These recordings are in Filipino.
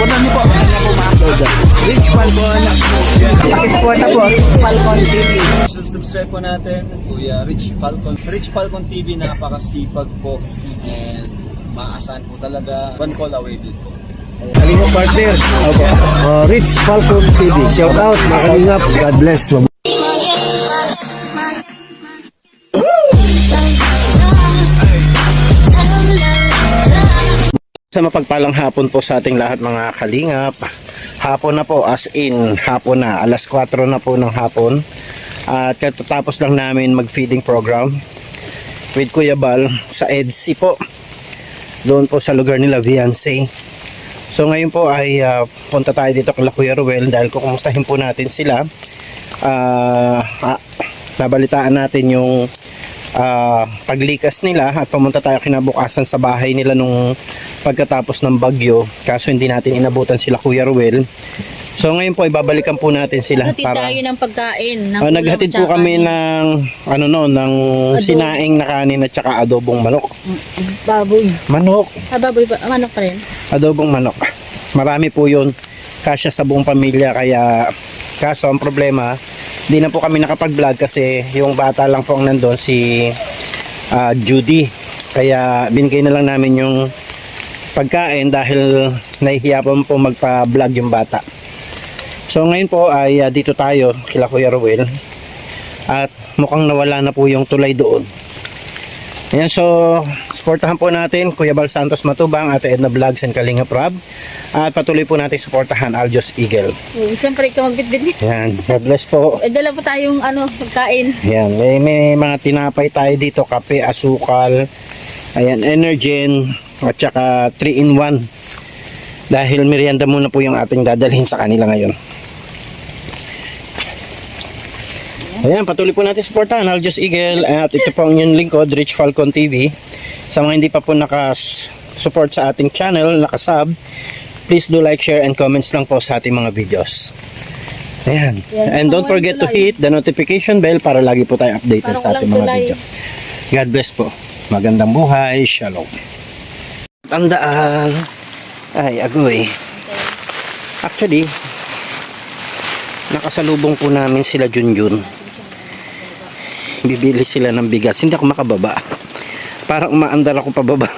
Supportan niyo po. Ano po ma-upload? Rich Falcon. Pakisupport na po. Falcon TV. Subscribe po natin, Kuya Rich Falcon. Rich Falcon TV, napakasipag po. And maasahan po talaga. One call away din po. Kalingap partner. Opo. Rich Falcon TV. Shout out. Mga kalingap. God bless. Sa mapagpalang hapon po sa ating lahat mga kalingap. Hapon na po, as in hapon na, alas 4 na po ng hapon. At katatapos lang namin mag-feeding program with Kuya Bal sa EDSI po. Doon po sa lugar nila Viancy. So ngayon po ay punta tayo dito kay Kuya Ruel dahil kukumustahin po natin sila. Nabalitaan natin yung paglikas nila at pumunta tayo kinabukasan sa bahay nila nung pagkatapos ng bagyo, kaso hindi natin inabutan sila Kuya Ruel. So ngayon po ibabalikan po natin sila. Naghatid tayo ng pagkain. Naghatid po kami ng ng sinaing na kanin at saka adobong manok. Baboy. Manok. Baboy ba? Manok pa rin? Adobong manok. Marami po yun. Kasya sa buong pamilya, kaya kaso ang problema, hindi na po kami nakapag-vlog kasi yung bata lang po ang nandun, si Judy. Kaya binigay na lang namin yung pagkain dahil nahihiya po magpa-vlog yung bata. So ngayon po ay dito tayo kila Kuya Ruel at mukhang nawala na po yung tulay doon. Ayan, so suportahan po natin Kuya Bal Santos Matubang, Ate Edna Vlogs and Kalingap Rob. At patuloy po natin suportahan Aljos Eagle. Siyempre ikaw magbitbit. Yan, God bless po. Dala pa tayong pagkain. Yan, may mga tinapay tayo dito, kape, asukal, ayan, Energen, at saka 3-in-1. Dahil merienda muna po yung ating dadalhin sa kanila ngayon. Ayan, patuloy po natin suportahan Aljos Eagle. At ito po ang inyong lingkod, Rich Falcon TV. Sa mga hindi pa po nakasupport sa ating channel, nakasub, please do like, share, and comments lang po sa ating mga videos. Ayan. And don't forget to hit the notification bell para lagi po tayo updated sa ating mga video. God bless po. Magandang buhay. Shalom. Tandaan. Ay, agoy. Actually, nakasalubong po namin sila Junjun. Bibili sila ng bigas. Hindi ako makababa. Parang umaandar ako pababa.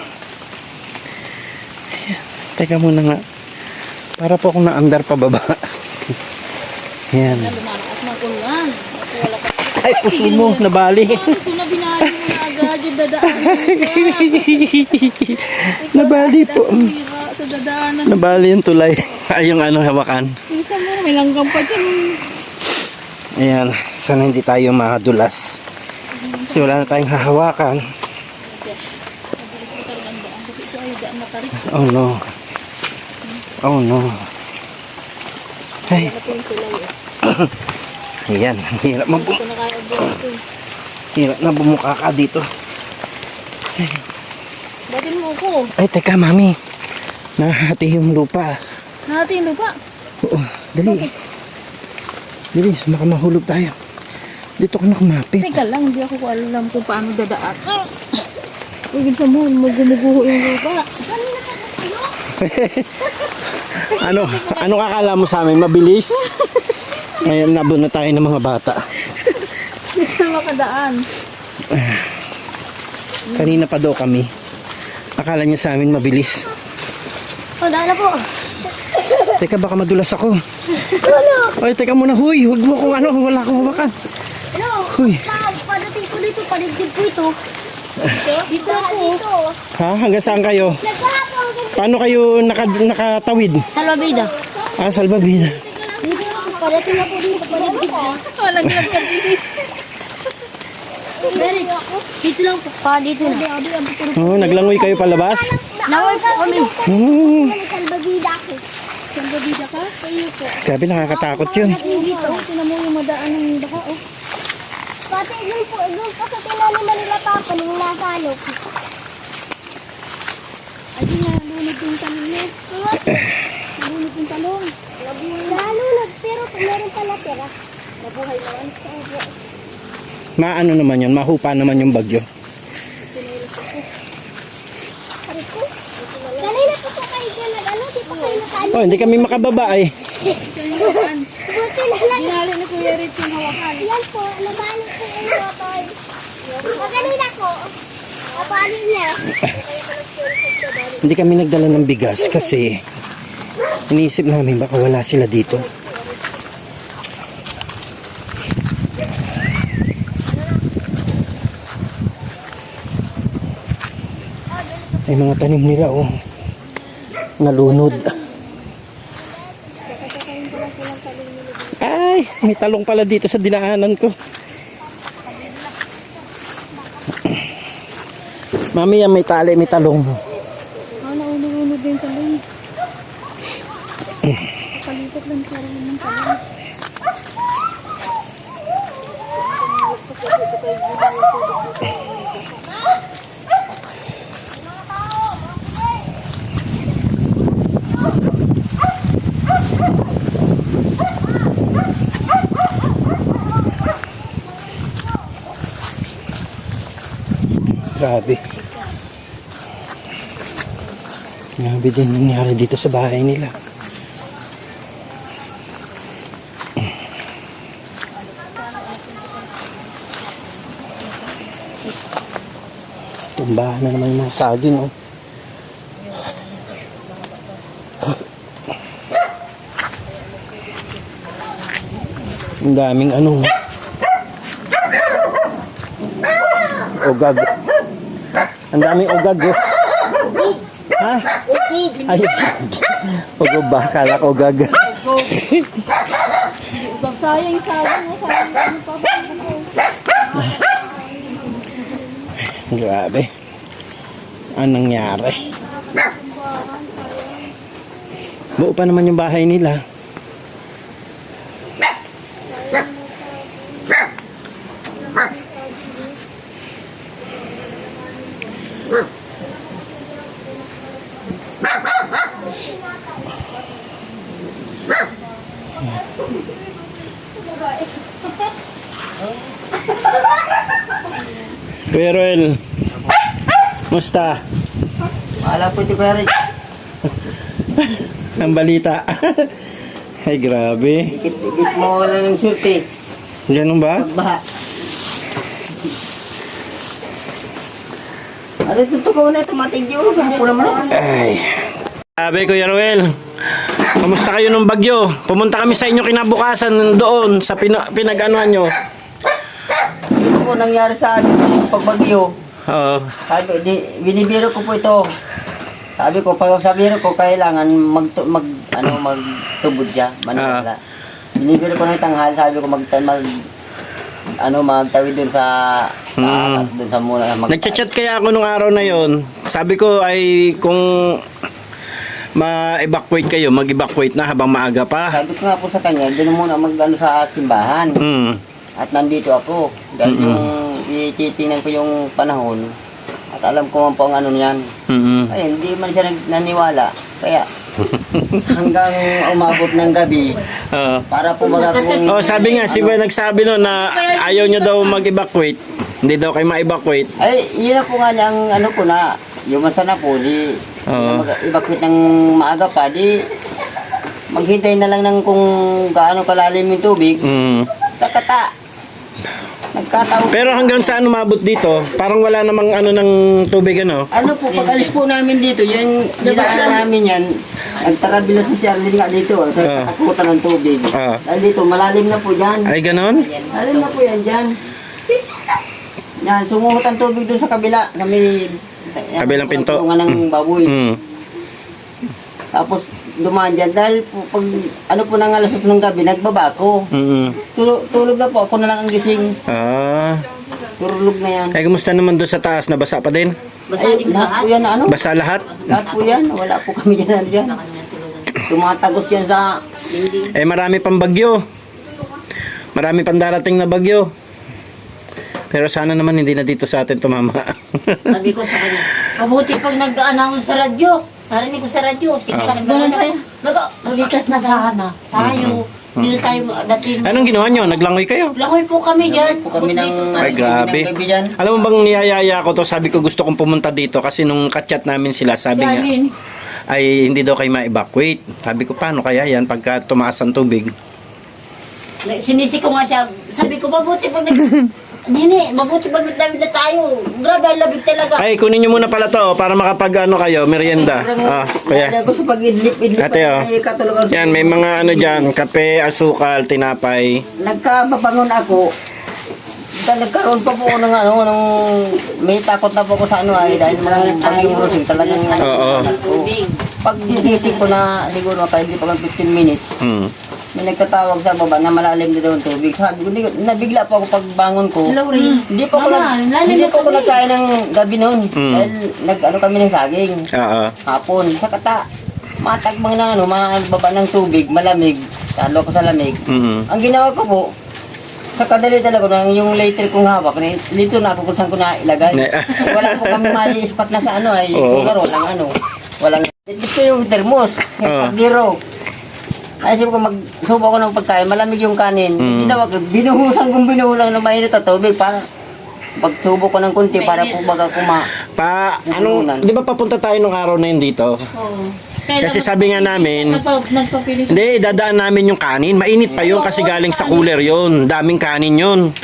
Teka muna nga. Para po akong naandar pababa. Yan. Ay, puso mo. Nabali. Puso na binali mo na agad yung dadaan. Nabali po. Sa dadaanan. Nabali yung tulay. Ay, yung hawakan. Isa mo, may langgam pa dyan. Ayan. Sana hindi tayo madulas. Kasi wala na tayong hahawakan. Oh no. Oh no. Ay. Ayan. Hirap hirap na bumuka ka dito. Batin mo ko. Ay, teka mami. Nahati yung lupa. Nahati yung lupa? Oo. Dali. Dali. Baka mahulog tayo. Dito ka na kumapit. Teka lang. Hindi ako alam kung paano dadaan. Ibig sabihin mo, gumuguho yung lupa. Anong akala mo sa amin? Mabilis? Ngayon nabun na tayo ng mga bata. Hindi na makadaan. Kanina pa daw kami. Akala niya sa amin mabilis. O, daan na po. Teka, baka madulas ako. Ay, teka muna, huy. Huwag mo kung wala akong hawakan. Huy. Padating ko dito, paligid ko ito. Dito ako. Ha? Hanggang saan kayo? Paano kayo nakatawid? Salvabida. Salvabida. Dito ako, padating ako dito, paligid ko. Walang lagkad dito. Dito lang po, dito na. Naglangoy kayo palabas? Langoy po kami. Salbabida ako. Salvabida ka? Kayo po. Grabe, nakakatakot yun. Dito, tinan mo yung madaan ng baka, oh. Pati doon po sa tinaniman nila papa nung nasalok. Ay, nalunod yung talong niya. Nalunod yung talong. Nalunod, pero meron pala tira. Nabuhay naman. Maano naman yun, mahupa naman yung bagyo. Kanina po po kayo dyan nag-ano, di pa kayo nakano. Oh, hindi kami makababa eh. Buti na lang. Dinali ni Kuya Rich yung hawakan. Yan po, nabalik po yung motor. Kanina po, nabalik niya. Hindi kami nagdala ng bigas kasi iniisip namin baka wala sila dito. Ay mga tanim nila oh. Nalunod. Ay, may talong pala dito sa dinaanan ko. Mami, yan may tali, may talong. Naunod-unod din talong. Kapalipat lang parang ng talong. Grabe. Grabe din nangyari dito sa bahay nila. Tumbahan na naman yung mga saging oh. Ang daming ano ugag. Ang daming ugag oh. Ha? Ay, ugag ba? Kala ko ugag. Sayang, sayang. Ano pa ba? Grabe. Anong nangyari? Buo pa naman yung bahay nila. Kuya Roel, musta? Wala po ito kaya rin. Ang balita. Ay, grabe. Dikit mo wala ng surti. Ganun ba? Pagbaha. Ano ito ko na tumatig yun? Pula mo na. Ay. Grabe, Kuya Roel. Kamusta kayo nung bagyo? Pumunta kami sa inyo kinabukasan doon sa pinag-anuhan nyo. Ito po nangyari sa akin yung pagbagyo. Oo. Sabi, binibiro ko po ito. Sabi ko, pag sabiro ko, kailangan magtubod siya. Manila. Binibiro ko ng tanghal, sabi ko magtawid dun sa dun sa muna. Nagchat-chat kaya ako nung araw na yon. Sabi ko ay kung ma-evacuate kayo, mag-evacuate na habang maaga pa. Sabi ko nga po sa kanya, dun muna sa simbahan. At nandito ako. Dahil yung ititingnan ko yung panahon. At alam ko man po ang ano niyan. Ay, hindi man siya naniwala. Kaya hanggang umabot ng gabi. Para po magkakung... Oh, sabi nga, si Boy nagsabi no na ayaw nyo daw mag-evacuate. Hindi daw kayo ma-evacuate. Ay, yun na po nga ang ano ko na. Yung masana po, di mag-evacuate ng maaga pa. Di maghintay na lang ng kung gaano kalalim yung tubig. Takata. Nagkataon. Pero hanggang saan umabot dito? Parang wala namang ano ng tubig ano? Ano po, pag alis po namin dito, yung dinaanan namin yan, nagtarabila si Charlie nga dito, nagkakakutan ng tubig. Dahil dito, malalim na po dyan. Ay, ganon? Malalim na po yan dyan. Yan, sumuhot ang tubig doon sa kabila, na may... Kabilang pinto. Tungan ng baboy. Tapos, dumaan dyan. Dahil po, pag ano po nang alas 8 ng gabi, nagbaba ako. Tulog na po, ako na lang ang gising. Tulog na yan. Ay, kumusta naman doon sa taas? Nabasa pa din? Ay, lahat po yan na ano? Basa lahat? Lahat po yan. Wala po kami dyan. Tumatagos dyan sa... Eh, marami pang bagyo. Marami pang darating na bagyo. Pero sana naman hindi na dito sa atin tumama. Sabi ko sa kanya, mabuti pag nag-announce sa radyo. Narinig ko sa radyo. Sige ka Nagligtas na sana. Tayo. Hindi na tayo dating. Anong ginawa nyo? Naglangoy kayo? Langoy po kami dyan. Po kami ng... Ay, grabe. Alam mo bang niyayaya ko to? Sabi ko gusto kong pumunta dito kasi nung kachat namin sila, sabi nga, ay hindi daw kayo ma-evacuate. Sabi ko, paano kaya yan pagka tumaas ang tubig? Sinisi ko nga siya. Sabi ko, mabuti pag Nini, mabuti pag nagdamit na tayo. Grabe, ang labig talaga. Ay, kunin nyo muna pala to para makapag ano kayo, merienda. Kaya. Ako sa pag-idlip-idlip. Ate, yan, may mga ano dyan, kape, asukal, tinapay. Nagkapapangon ako. Nagkaroon pa po ako ng may takot na po ako sa ano ay dahil maraming pag-iurusing talagang Oo. Pag gising ko na siguro hindi pa lang 15 minutes, may nagtatawag sa baba na malalim din daw ang tubig. Sabi ko, nabigla po ako pagbangon ko. Hindi pa ako nagkain ng gabi noon. Dahil kami ng saging. Oo. Hapon. Sa kata, matagbang ng mababa ng tubig, malamig. Talo ko sa lamig. Ang ginawa ko po, sa kadali talaga nang yung later kong hawak, dito na ako kung saan ko na ilagay. Wala po kami ma-spot na sa lugar, walang ito yung termos, yung pagdiro. Ay, sabi ko, magsubo ko ng pagkain, malamig yung kanin. Ginawa ko, binuhusan ng mainit na tubig para pagsubo ko ng kunti para po baga di ba papunta tayo nung araw na yun dito? Oo. Kasi sabi nga namin, Nagpapilis. hindi, dadaan namin yung kanin. Mainit pa yun kasi galing sa cooler yun. Daming kanin yun.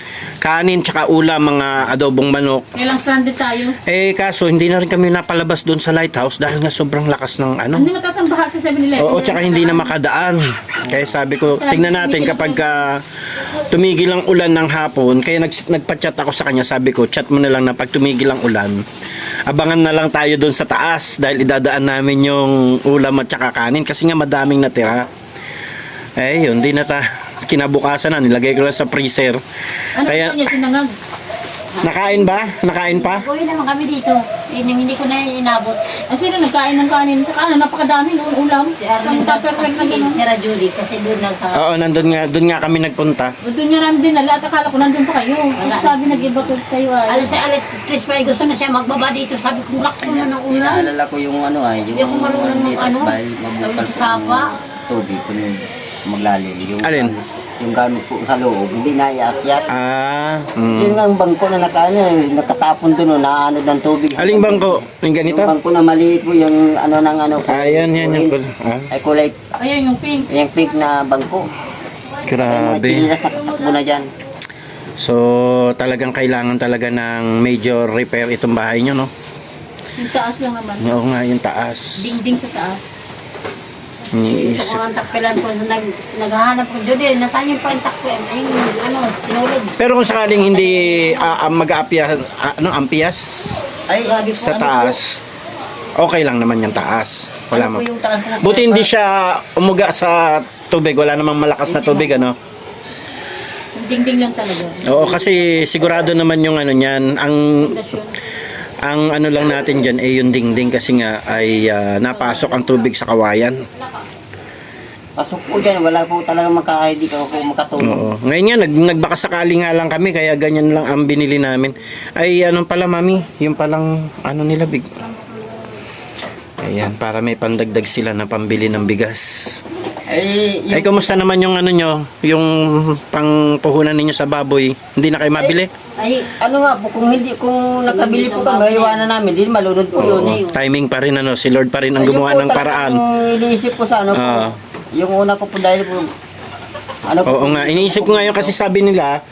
Kanin tsaka ulam, mga adobong manok. Kailang stranded tayo. Kaso hindi na rin kami napalabas doon sa lighthouse dahil nga sobrang lakas ng Hindi mataas ang baha sa 7-Eleven. Oo, tsaka hindi na makadaan. Kaya sabi ko, tingnan natin kapag tumigil ang ulan ng hapon, kaya nagpa-chat ako sa kanya, sabi ko, chat mo na lang na pag tumigil ang ulan, abangan na lang tayo doon sa taas dahil idadaan namin yung ulam at tsaka kanin kasi nga madaming natira. Yun, di na kinabukasan na, nilagay ko lang sa freezer. Ano Kaya, niya, tinangag? nakain ba? Nakain pa? Gawin naman kami dito. Hindi ko na inabot. Sino nagkain ng kanin? Saka napakadami noong ulam. Si Armin, Ang tupperware na gano'n. si Rajuli, kasi doon lang sa... Oo, doon nga kami nagpunta. Doon niya namin din nala at akala ko nandun pa kayo. Sabi nag-iba ko kayo ay. Alas, Chris pa, gusto na siya magbaba dito. Sabi ko, lakso na ng ulan. Inaalala ko yung Hindi ako marunong mabukal sa sapa. tubig kung maglalim. Alin? Yung gamit po sa loob, hindi na iakyat. Yun nga ang bangko na nakatapon doon, naano ng tubig. Aling bangko? Yung ganito? Yung bangko na maliit po, yung Yan. ay kulay, Ayun yung pink. yung pink na bangko. Ay, mga Grabe. chinilas na katakbo na dyan. So, talagang kailangan talaga ng major repair itong bahay nyo, no? Yung taas lang naman. Oo nga, yung taas. Dingding sa taas. Sa Iniisip. mga takpilan po, naghahanap ko doon. Nasaan yung pantakpilan? Ayun, sinulid. Pero kung sakaling hindi mag-aapiyas, ampiyas Ay, sa taas, okay lang naman yung taas. Wala ano po mo. yung taas na Buti hindi siya umuga sa tubig. Wala namang malakas na tubig, ano? Yung dingding lang talaga. Oo, kasi sigurado naman yung ano niyan. Pundasyon. Ang ano lang natin dyan ay yung dingding kasi nga ay napasok ang tubig sa kawayan. pasok po dyan, wala po talaga hindi ka po makatulong. Oo. Ngayon nga, nagbakasakali nga lang kami, kaya ganyan lang ang binili namin. Ay, anong pala, mami? Yung palang, nila, big. Ayan, para may pandagdag sila na pambili ng bigas. Ay, kumusta naman yung nyo? Yung pangpuhunan ninyo sa baboy? Hindi na kayo mabili? Ay, nga po, kung nakabili po kami, iwanan namin, di malunod po yun. Timing pa rin, si Lord pa rin ang gumawa ng paraan. Yung iniisip ko sa po, yung una ko po dahil po, Oo nga, iniisip ko ngayon kasi sabi nila,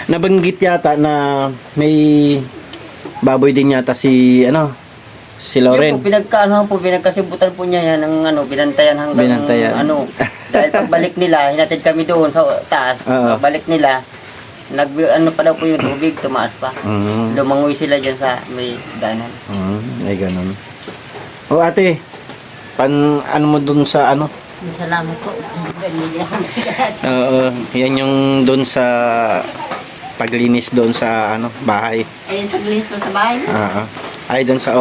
nabanggit yata na may baboy din yata si Loren. Yung po, pinagkasibutan po niya yan ng binantayan hanggang dahil pagbalik nila, hinatid kami doon sa taas, pagbalik nila, pa daw po yung tubig, tumaas pa. Lumangoy sila dyan sa may daanan. Ay, ganun. O ate, ano mo dun sa Salamat po. Oo, yan yung doon sa paglinis doon sa bahay. Ayun, paglinis po sa bahay. Ay, doon sa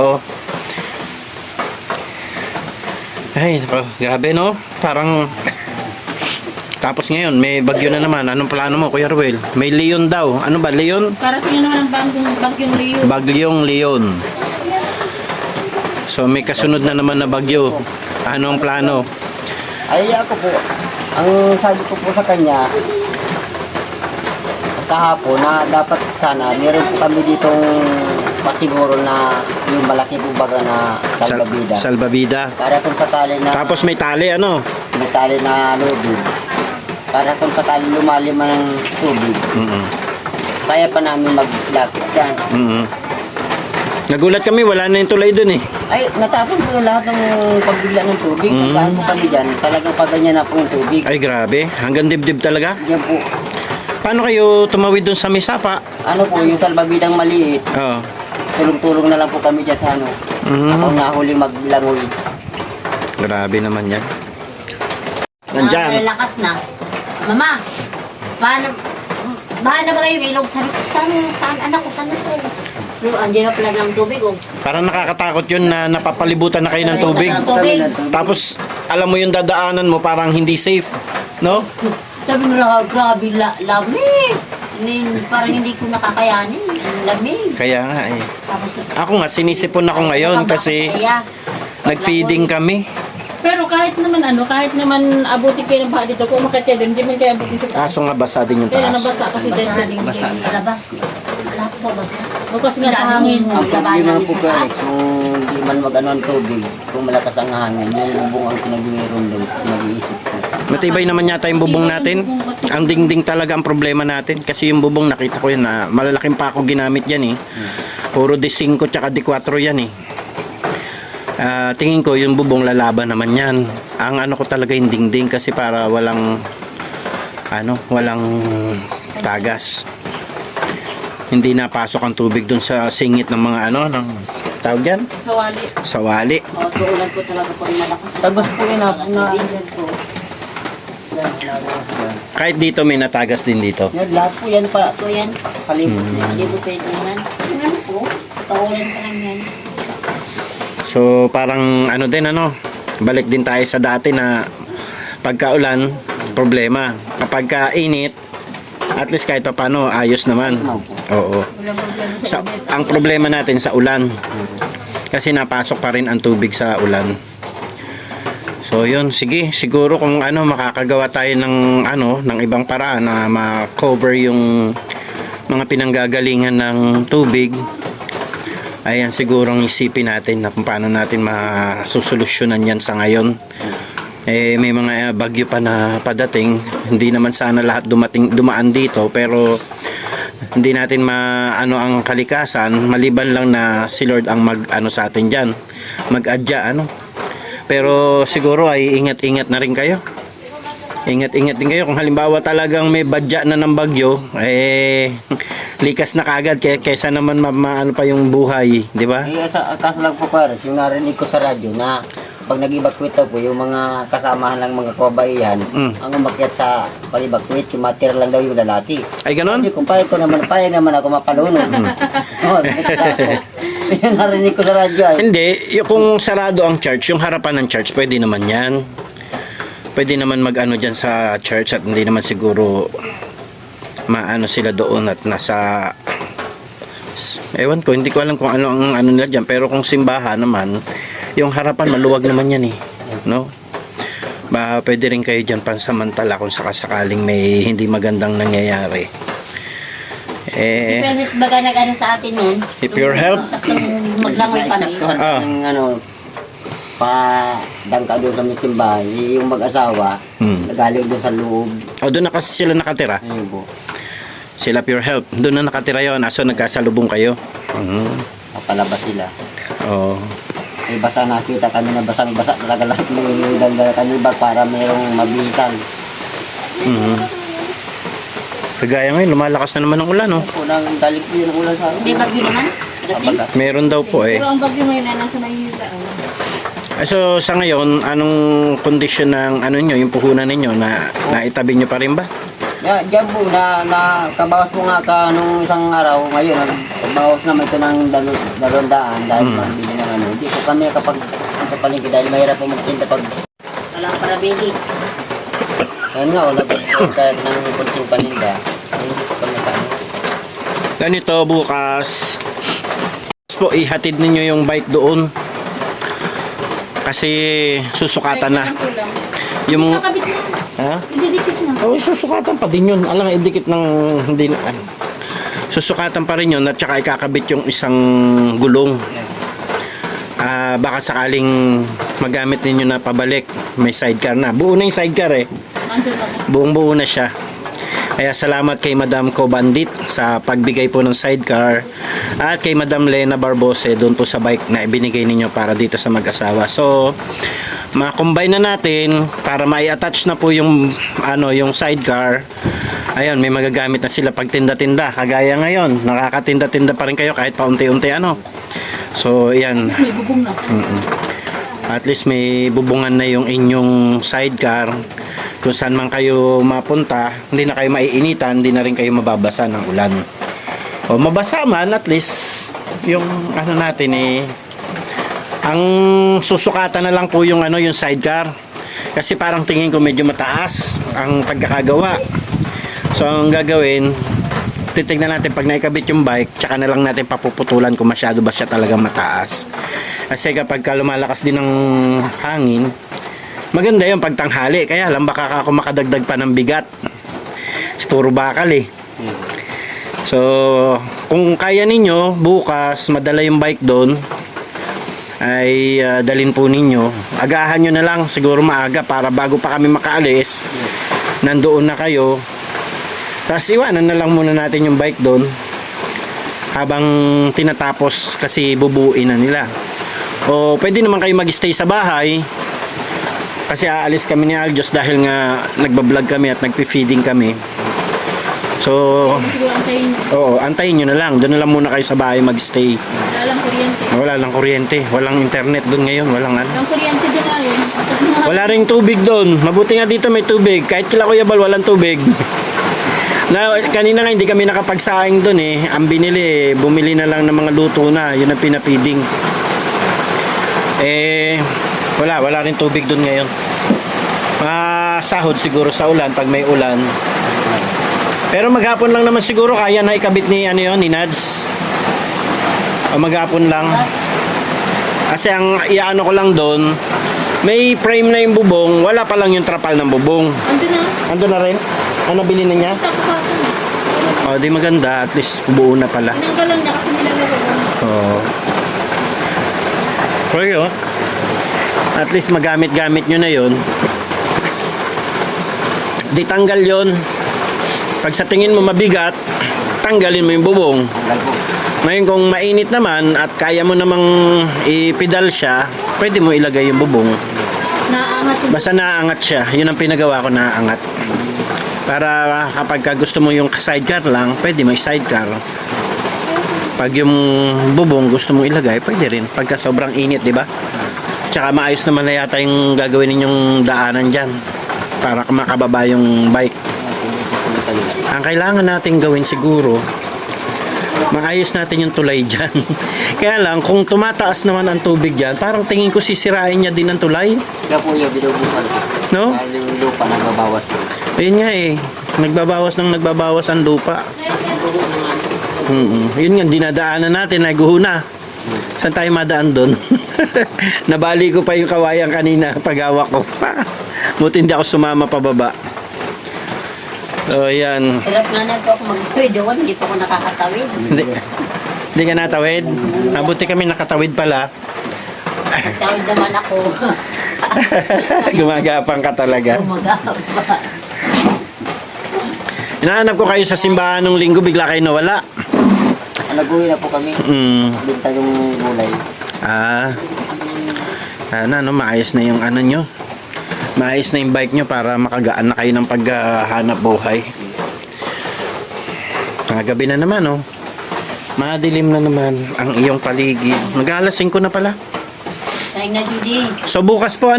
Ay, grabe no? Parang tapos ngayon, may bagyo na naman. Anong plano mo, Kuya Ruel? May leon daw. Ano ba, leon? Parating naman ang bagyong Leo. Bagyong leon. So, may kasunod na naman na bagyo. Ano ang plano? Ay, ako po, ang sabi ko po sa kanya, kahapon na dapat sana, meron po kami ditong pasiguro na yung malaki kumbaga na salbabida. Salbabida. Para kung sakali na Tapos may tali, ano? may tali na lubid. Para kung sakali lumalim man ng tubig, Mm-mm. kaya pa namin mag-lakit yan. Mm-mm. Nagulat kami, wala na yung tulay dun eh. Ay, natapon po yung lahat ng pagbigla ng tubig. Pagkaan po kami dyan, talagang paganyan na po yung tubig. Ay, grabe. Hanggang dibdib talaga. Yan po. Paano kayo tumawid dun sa Misapa? Ano po, yung salbabidang maliit, Oo. tulong-tulong na lang po kami dyan sa ano. Ako Mhm. nahuling maglangoy. Grabe naman yan. Nandyan. Malalakas na. Mama, paano ba kayong ilog? Sabi ko, saan anak ko, saan ito? Yung andyan na pala ng tubig, oh. Parang nakakatakot yun na napapalibutan na kayo ng tubig. Tubig. Tapos, alam mo yung dadaanan mo parang hindi safe. No? Sabi mo na, grabe, lamig. Parang hindi ko nakakayanin. Lamig. Kaya nga eh. Tapos, Ako nga, sinisipon ako ngayon kasi Kaya, nag-feeding kami. Pero kahit naman abutin kayo ng baha dito, kung umakit kayo doon, hindi man kayo abutin sa taas. Kaso nga basa din yung Kaya taas. nabasa kasi dahil sa dingding. labas. Wala po ba siya? O kasi nga sa hangin. Ang problema po guys, kung di man mag-ano ang tubig, kung malakas ang hangin, yung bubong ang pinag-iiron doon, pinag-iisip ko. Matibay naman yata yung bubong natin. Ang dingding talaga ang problema natin. Kasi yung bubong nakita ko yun na malalaking pako ginamit yan eh. Puro D5 tsaka D4 yan eh. Tingin ko yung bubong lalaban naman yan. Ang ano ko talaga yung dingding kasi para walang tagas. Hindi napasok ang tubig dun sa singit ng mga ng tawag yan? Sawali. Sawali. O, tuulan po talaga po yung malakas. Tagos po yun na. Yan po. Kahit dito may natagas din dito. Yan, lahat po yan pa. Ito yan. Palibot. Hindi po pwede yan. Yan po. Tuulan pa lang yan. So parang balik din tayo sa dati na pagka-ulan, problema. Kapag ka-init, at least kahit pa paano, ayos naman. Oo. Walang problema sa init. Ang problema natin sa ulan. Kasi napasok pa rin ang tubig sa ulan. So yun, sige, siguro kung makakagawa tayo ng ng ibang paraan na ma-cover yung mga pinanggagalingan ng tubig. Ayan, sigurong isipin natin na kung paano natin masusolusyonan yan sa ngayon. May mga bagyo pa na padating. Hindi naman sana lahat dumaan dito, pero hindi natin ang kalikasan, maliban lang na si Lord ang sa atin dyan. Mag-adya, Pero siguro ay ingat-ingat na rin kayo. Ingat-ingat din kayo. Kung halimbawa talagang may badya na ng bagyo, likas na kagad kaysa naman pa yung buhay, di ba? Kaso lang po pares, yung narinig ko sa radyo na pag nag-evacuate daw po, yung mga kasamahan lang mga kabaihan, ang umakyat sa pag-evacuate, yung matira lang daw yung lalaki. Ay, ganon? Hindi, kung payag naman ako mapalunod. Yan narinig ko sa radyo ay. Hindi, kung sarado ang church, yung harapan ng church, pwede naman yan. Pwede naman dyan sa church at hindi naman siguro sila doon at nasa ewan ko, hindi ko alam kung ano ang nila dyan, pero kung simbahan naman, yung harapan maluwag naman yan no? Pwede rin kayo dyan pansamantala kung sakasakaling may hindi magandang nangyayari. Si Felix baga sa atin nun. If your help, Maglangoy kami. Saktuhan ng padangka doon sa may simbahan, yung mag-asawa, nagaling doon sa loob. doon na kasi sila nakatira. Ayun po. Sila Pure Health, doon na nakatira yun. So nagkasalubong kayo. Papalabas sila. Oo. Ay basa nakita kami na basang-basa talaga lahat ng ganda kanibag para mayroong mabihisan. Kagaya ngayon, lumalakas na naman ang ulan, no? Unang galing po yun ang ulan sa amin. May bagyo naman. Abaga. Meron daw po Pero ang bagyo ngayon ay nasa Maynila. So sa ngayon, anong kondisyon ng nyo, yung puhunan ninyo na naitabi nyo pa rin ba? Diyan po, kabawas po nga nung isang araw, ngayon, kabawas naman ito ng 200 dahil mabili ng Hindi po kami kapag ang palengke dahil mahirap po magtinda pag Walang parabili. Ayan nga, wala po kahit ng kunting paninda. Hindi po kami kami. Ganito bukas po, ihatid ninyo yung bike doon. Kasi susukatan na. Yung Kakabit na. ha? Ididikit na. Oh, susukatan pa din yun. Alang idikit ng hindi na. susukatan pa rin yun at saka ikakabit yung isang gulong. Baka sakaling magamit ninyo na pabalik, may sidecar na. Buo na yung sidecar eh. Nandun ako. Buong buo na siya. Kaya salamat kay Madam Co Bandit sa pagbigay po ng sidecar at kay Madam Lena Barbose doon po sa bike na ibinigay ninyo para dito sa mag-asawa. So ma-combine na natin para mai-attach na po yung yung sidecar. Ayun, may magagamit na sila pag tinda-tinda. Kagaya ngayon, nakakatinda-tinda pa rin kayo kahit paunti-unti So, yan. May bubong na. At least may bubungan na yung inyong sidecar. Kung saan man kayo mapunta, hindi na kayo maiinitan, hindi na rin kayo mababasa ng ulan. O mabasa man, at least yung natin ang susukatan na lang po yung yung sidecar. Kasi parang tingin ko medyo mataas ang pagkakagawa. So ang gagawin, titignan natin pag naikabit yung bike, tsaka na lang natin papuputulan kung masyado ba siya talaga mataas. Kasi kapag lumalakas din ng hangin, maganda yung pagtanghali. Kaya lang baka ako makadagdag pa ng bigat. Kasi puro bakal eh. So kung kaya ninyo bukas madala yung bike doon, ay dalhin po ninyo. Agahan nyo na lang siguro maaga para bago pa kami makaalis, nandoon na kayo. Tapos iwanan na lang muna natin yung bike doon habang tinatapos kasi bubuin na nila. O pwede naman kayo mag-stay sa bahay kasi aalis kami ni Aljos dahil nga nagbablog kami at nagpi-feeding kami. So, Siguro antayin nyo. oo, antayin nyo na lang. Doon na lang muna kayo sa bahay mag-stay. Wala lang kuryente. Wala lang kuryente, walang internet doon ngayon, walang Walang kuryente din na yun. Wala ring tubig doon. Mabuti nga dito may tubig. Kahit kila Kuya Bal, walang tubig. Kanina nga hindi kami nakapagsaing doon eh. Ang binili, bumili na lang ng mga luto na. Yun ang pinapiding. Wala rin tubig doon ngayon. Sahod siguro sa ulan pag may ulan. Pero maghapon lang naman siguro kaya na ikabit ni ni Nads. O maghapon lang. Kasi ang iano ko lang doon, may frame na yung bubong, wala pa lang yung trapal ng bubong. Ando na. Ando na rin? Ano bili na niya? Kita ko pa ako. O, di maganda. At least buo na pala. Tinanggalan niya kasi nilalaro ko. Oo. Okay, oh. At least magamit-gamit nyo na yun. Di tanggal yon. Pag sa tingin mo mabigat, tanggalin mo yung bubong. Ngayon kung mainit naman at kaya mo namang ipedal siya, pwede mo ilagay yung bubong. Naangat yung Basta naaangat siya. Yun ang pinagawa ko, naaangat. Para kapag gusto mo yung sidecar lang, pwede mo sidecar. Pag yung bubong gusto mong ilagay, pwede rin. Pagka sobrang init, di ba? Tsaka maayos naman na yata yung gagawin ninyong daanan dyan para makababa yung bike. Ang kailangan natin gawin siguro, maayos natin yung tulay dyan. Kaya lang, kung tumataas naman ang tubig dyan, parang tingin ko sisirain niya din ang tulay. Kaya po yung binubukan. No? Dahil yung lupa nagbabawas. Ayun nga eh. Nagbabawas ang lupa. Yun nga, dinadaanan natin, naguhuna. Saan tayo madaan doon? Nabali ko pa yung kawayan kanina paghawak ko. Buti hindi ako sumama pababa. So, yan. Hirap nga na po ako mag-tawid. Hindi pa ako nakakatawid. Hindi ka natawid? Mabuti kami nakatawid pala. Tawid naman ako. Gumagapang ka talaga. Gumagapang. Hinahanap ko kayo sa simbahan nung linggo, bigla kayo nawala. Nag-uwi na po kami. Binta yung gulay. Sana maayos na yung nyo. Maayos na yung bike nyo para makagaan na kayo ng paghahanap buhay. Gabi na naman, oh. Madilim na naman ang iyong paligid. Mag-alas 5 na pala. Tayong na, Judy. So bukas po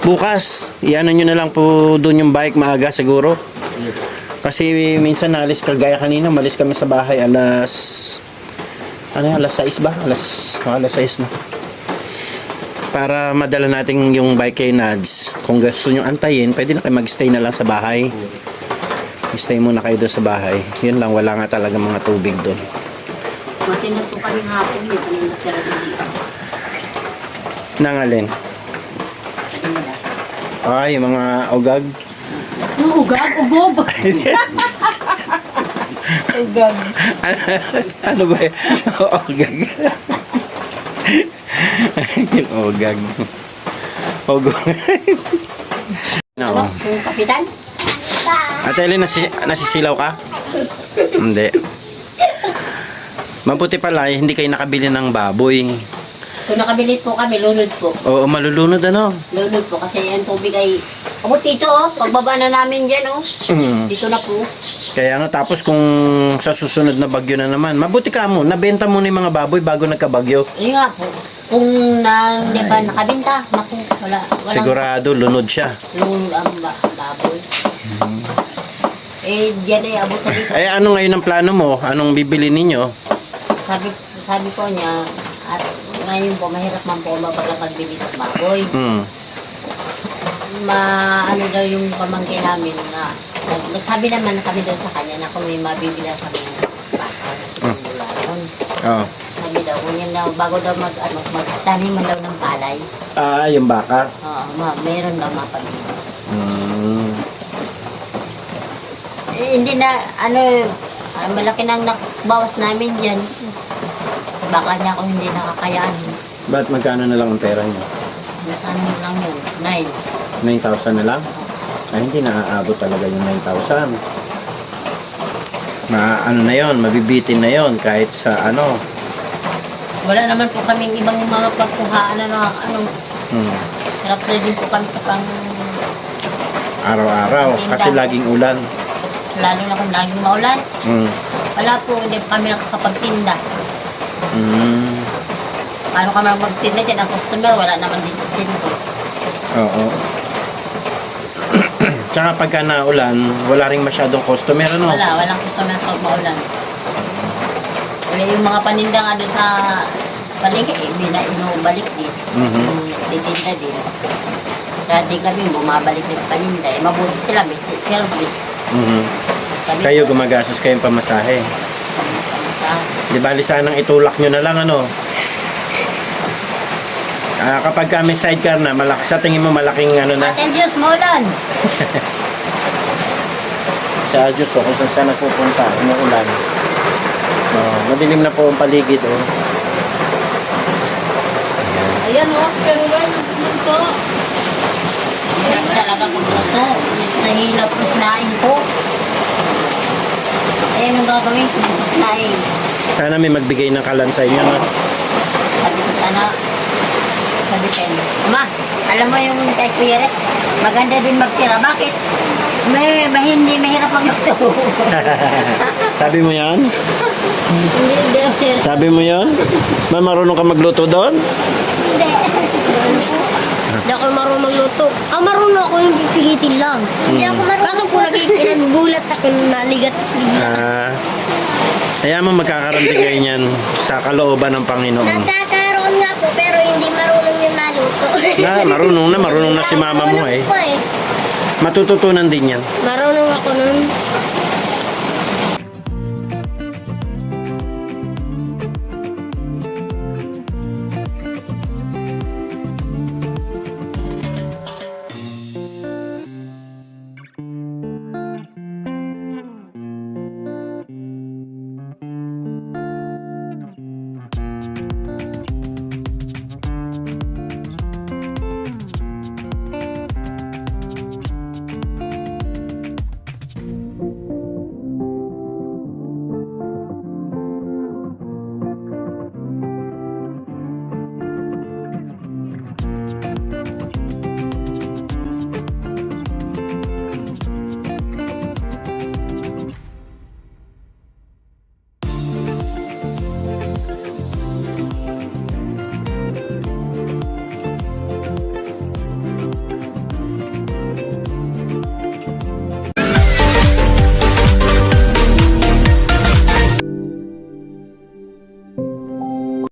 bukas, iano nyo na lang po doon yung bike maaga siguro. Kasi minsan nalis kagaya kanina, malis kami sa bahay alas 6 ba? Alas 6 na. Para madala natin yung bike kay Nads. Kung gusto nyo antayin, pwede na kayo mag-stay na lang sa bahay. Stay muna kayo doon sa bahay. Yun lang, wala nga talaga mga tubig doon. Matinag po kami hapon. May kanina sila dito. Nangalin. Ay, yung mga ugag. Ugag, ugob. Ugag. Ano ba yun? Ogag. Yung ogag. Ogag. Ano? No. Yung kapitan? Ate Ellen, nasisilaw ka? Hindi. Mabuti pala, hindi kayo nakabili ng baboy. Kung nakabili po kami, lunod po. Oo, malulunod ano? Lunod po kasi yung tubig ay... Ako dito oh, pagbaba na namin dyan oh. Mm. Dito na po. Kaya nga, tapos kung sa susunod na bagyo na naman, mabuti ka mo, nabenta mo na yung mga baboy bago nagkabagyo. Yun nga po. Kung hindi pa nakabinta, naku, walang Sigurado, lunod siya. lunod ang baboy. Eh, diyan ay abot na dito. Eh, ano ngayon ang plano mo? Anong bibili ninyo? Sabi po niya, at ngayon po, mahirap man po magbili ng baboy. Hmm. Ano daw yung pamangkin namin na nagsabi naman na kami doon sa kanya na kung may mabibili kami ng baka ng gulayon. Oh. Sabi daw, kung yun daw, bago daw magtanim man daw ng palay, Ah, yung baka. meron daw mapabili. Hmm. Eh, hindi na, malaki nang bawas namin dyan. Baka niya kung hindi nakakayaan. Ba't magkano na lang ang pera niyo? Ano lang yun, 9. 9,000 na lang? Ay, hindi naaabot talaga yung 9,000. Ano na yon, mabibitin na yon kahit sa ano. Wala naman po kaming ibang mga pagkuhaan na Hmm. sarap na din po kami sa pang, Araw-araw, kasi laging ulan. lalo na kung laging maulan. Hmm. Wala po, hindi pa kami nakakapagtinda. Hmm. Paano kami magtinda dyan? Ang customer, wala naman dito sino. Oo. Tsaka pagka naulan, wala ring masyadong customer, ano? Walang customer pag maulan. Wala yung mga paninda nga doon sa palengke, inubalik din. Mhm. Titinda din. Dati kami bumabalik din paninda. Mabuti sila, may service. Mhm. Kami Kayo gumagastos kayong pamasahe. Di bali sanang itulak nyo na lang, ano? Kapag kami sidecar na, sa tingin mo malaking ano na? Ate Diyos, maulan! Sa Diyos kung saan nagpupunta, umuulan. Madilim na po ang paligid, oh. Ayan o, pero lang ito. Hirap talaga magluto. Nahilap ko sinain ko. Ayan ang gagawin ko, sinain. Sana may magbigay ng kalan sa inyo, no? Sabi ko sana, sabi ko, Ma, alam mo yung kay Kuya Rex, maganda din magtira. Bakit? Hindi mahirap magluto. Sabi mo yan? Hindi mahirap. Sabi mo yan? Marunong ka magluto doon? Hindi. Hindi ako marunong magluto. Marunong ako yung pipihitin lang. Hindi ako marunong. Kaso po nagbulat ako naligat. Kaya mo magkakaroon din kayo niyan sa kalooban ng Panginoon. Nagkakaroon nga po pero hindi marunong yung maluto. Marunong na si mama mo eh. Marunong po eh. Matututunan din yan. Marunong ako nun.